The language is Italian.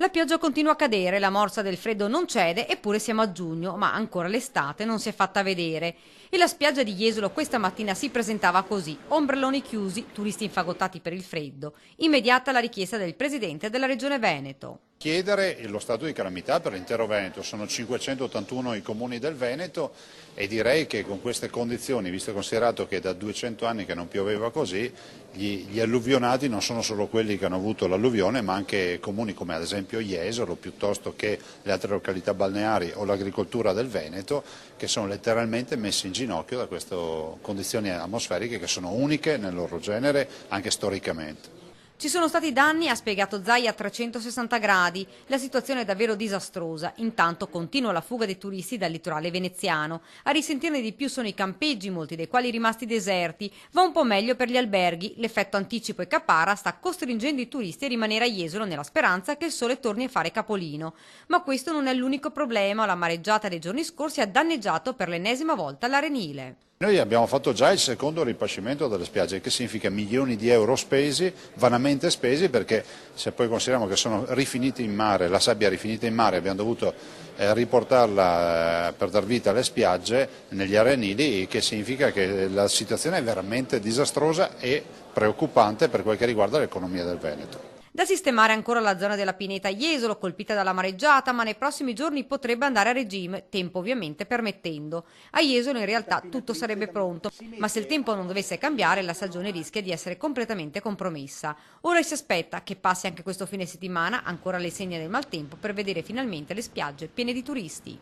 La pioggia continua a cadere, la morsa del freddo non cede, eppure siamo a giugno, ma ancora l'estate non si è fatta vedere. E la spiaggia di Jesolo questa mattina si presentava così: ombrelloni chiusi, turisti infagottati per il freddo. Immediata la richiesta del presidente della regione Veneto. Chiedere lo stato di calamità per l'intero Veneto, sono 581 i comuni del Veneto e direi che con queste condizioni, visto e considerato che da 200 anni che non pioveva così, gli alluvionati non sono solo quelli che hanno avuto l'alluvione, ma anche comuni come ad esempio Jesolo, piuttosto che le altre località balneari o l'agricoltura del Veneto, che sono letteralmente messi in ginocchio da queste condizioni atmosferiche che sono uniche nel loro genere anche storicamente. Ci sono stati danni, ha spiegato Zai, a 360 gradi. La situazione è davvero disastrosa. Intanto continua la fuga dei turisti dal litorale veneziano. A risentirne di più sono i campeggi, molti dei quali rimasti deserti. Va un po' meglio per gli alberghi. L'effetto anticipo e capara sta costringendo i turisti a rimanere a Jesolo nella speranza che il sole torni a fare capolino. Ma questo non è l'unico problema. La mareggiata dei giorni scorsi ha danneggiato per l'ennesima volta l'Arenile. Noi abbiamo fatto già il secondo ripascimento delle spiagge, che significa milioni di euro spesi, vanamente spesi, perché se poi consideriamo che sono rifiniti in mare, la sabbia è rifinita in mare, abbiamo dovuto riportarla per dar vita alle spiagge negli arenili, che significa che la situazione è veramente disastrosa e preoccupante per quel che riguarda l'economia del Veneto. Da sistemare ancora la zona della pineta Jesolo, colpita dalla mareggiata, ma nei prossimi giorni potrebbe andare a regime, tempo ovviamente permettendo. A Jesolo in realtà tutto sarebbe pronto, ma se il tempo non dovesse cambiare la stagione rischia di essere completamente compromessa. Ora si aspetta che passi anche questo fine settimana, ancora le segne del maltempo, per vedere finalmente le spiagge piene di turisti.